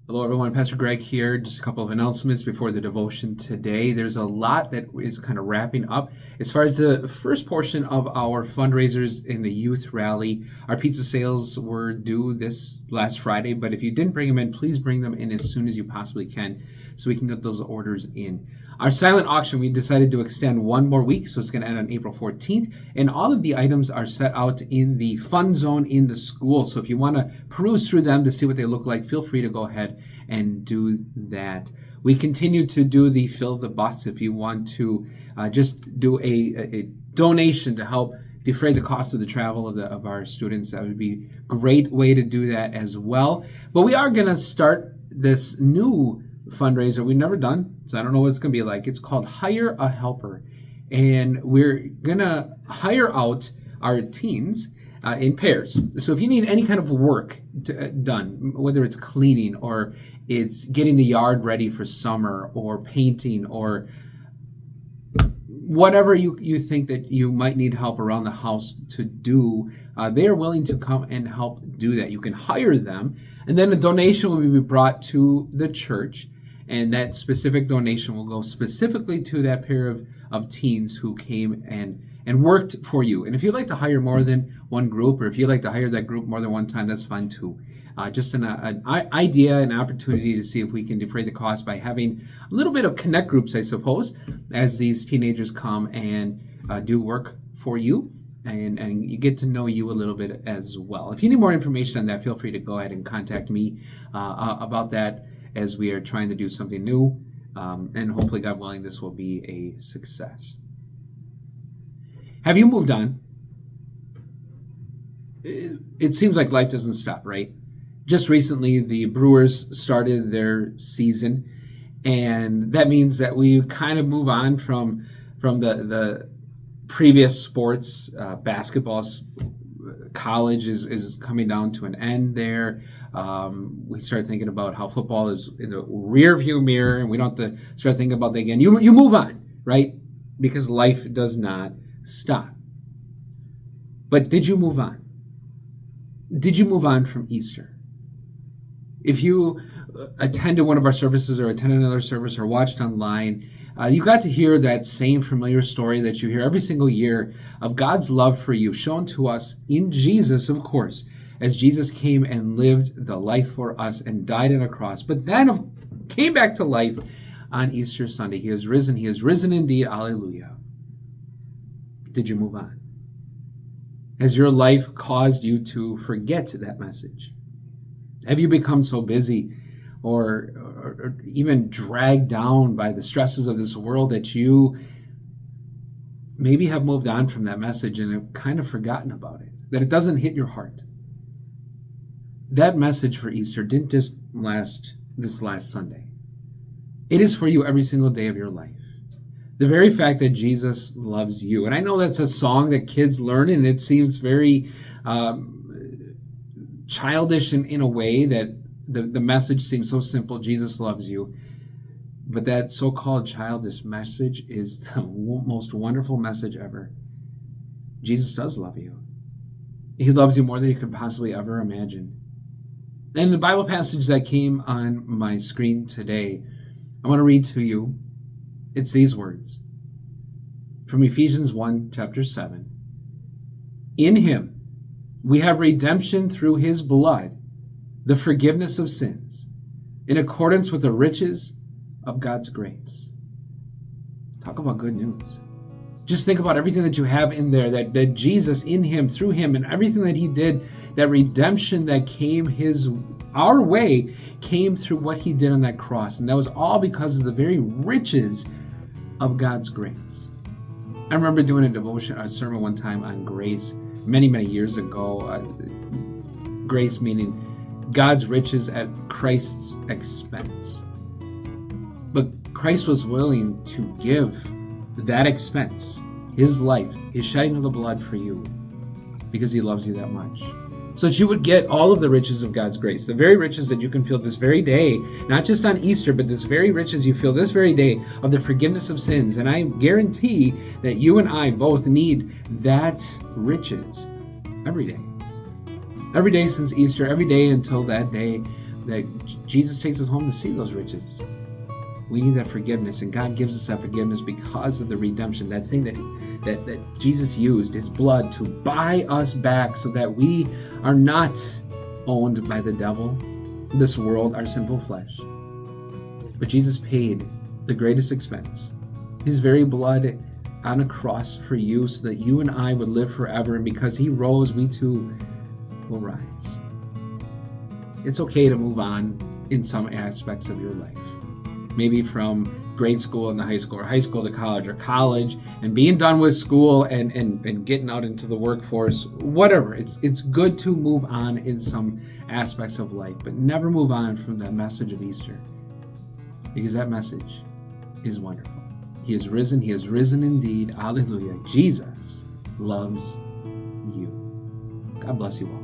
Hello, everyone. Pastor Greg here. Just a couple of announcements before the devotion today. There's a lot that is kind of wrapping up. As far as the first portion of our fundraisers in the youth rally, our pizza sales were due this last Friday, but if you didn't bring them in, please bring them in as soon as you possibly can so we can get those orders in. Our silent auction, we decided to extend one more week, so it's going to end on April 14th. And all of the items are set out in the fun zone in the school. So if you want to peruse through them to see what they look like, feel free to go ahead and do that. We continue to do the fill the bus. If you want to just do a donation to help defray the cost of the travel of our students, that would be a great way to do that as well. But we are going to start this new fundraiser we've never done, so I don't know what it's going to be like. It's called Hire a Helper, and we're going to hire out our teens in pairs. So if you need any kind of work done, whether it's cleaning or it's getting the yard ready for summer or painting or whatever you think that you might need help around the house to do, they are willing to come and help do that. You can hire them, and then a donation will be brought to the church, and that specific donation will go specifically to that pair of teens who came and worked for you. And if you'd like to hire more than one group, or if you'd like to hire that group more than one time, that's fine too. Just an idea, an opportunity to see if we can defray the cost by having a little bit of connect groups, I suppose, as these teenagers come and do work for you. And you get to know you a little bit as well. If you need more information on that, feel free to go ahead and contact me about that, as we are trying to do something new. And hopefully, God willing, this will be a success. Have you moved on? It seems like life doesn't stop, right? Just recently, the Brewers started their season, and that means that we kind of move on from the previous sports. Basketball, college is coming down to an end there. We start thinking about how football is in the rear view mirror, and we don't have to start thinking about that again. You move on, right? Because life does not stop. But did you move on? Did you move on from Easter? If you attended one of our services or attended another service or watched online, you got to hear that same familiar story that you hear every single year of God's love for you, shown to us in Jesus, of course, as Jesus came and lived the life for us and died on a cross, but then came back to life on Easter Sunday. He is risen. He is risen indeed. Alleluia. Did you move on? Has your life caused you to forget that message? Have you become so busy or even dragged down by the stresses of this world that you maybe have moved on from that message and have kind of forgotten about it, that it doesn't hit your heart? That message for Easter didn't just last this last Sunday. It is for you every single day of your life. The very fact that Jesus loves you. And I know that's a song that kids learn, and it seems very childish in a way, that the message seems so simple. Jesus loves you. But that so-called childish message is the most wonderful message ever. Jesus does love you. He loves you more than you could possibly ever imagine. And the Bible passage that came on my screen today, I want to read to you. It's these words from Ephesians 1, chapter 7. In him we have redemption through his blood, the forgiveness of sins, in accordance with the riches of God's grace. Talk about good news. Just think about everything that you have in there, that Jesus, in him, through him, and everything that he did, that redemption that came our way, came through what he did on that cross. And that was all because of the very riches of God's grace. I remember doing a sermon one time on grace many, many years ago. Grace meaning God's riches at Christ's expense. But Christ was willing to give that expense, his life, his shedding of the blood for you, because he loves you that much. So that you would get all of the riches of God's grace, the very riches that you can feel this very day, not just on Easter, but this very riches you feel this very day of the forgiveness of sins. And I guarantee that you and I both need that riches every day. Every day since Easter, every day until that day that Jesus takes us home to see those riches. We need that forgiveness, and God gives us that forgiveness because of the redemption, that thing that Jesus used, his blood, to buy us back so that we are not owned by the devil, this world, our sinful flesh. But Jesus paid the greatest expense, his very blood on a cross for you, so that you and I would live forever. And because he rose, we too will rise. It's okay to move on in some aspects of your life. Maybe from grade school into high school, or high school to college, or college and being done with school and getting out into the workforce, whatever. It's good to move on in some aspects of life, but never move on from that message of Easter, because that message is wonderful. He is risen. He is risen indeed. Hallelujah. Jesus loves you. God bless you all.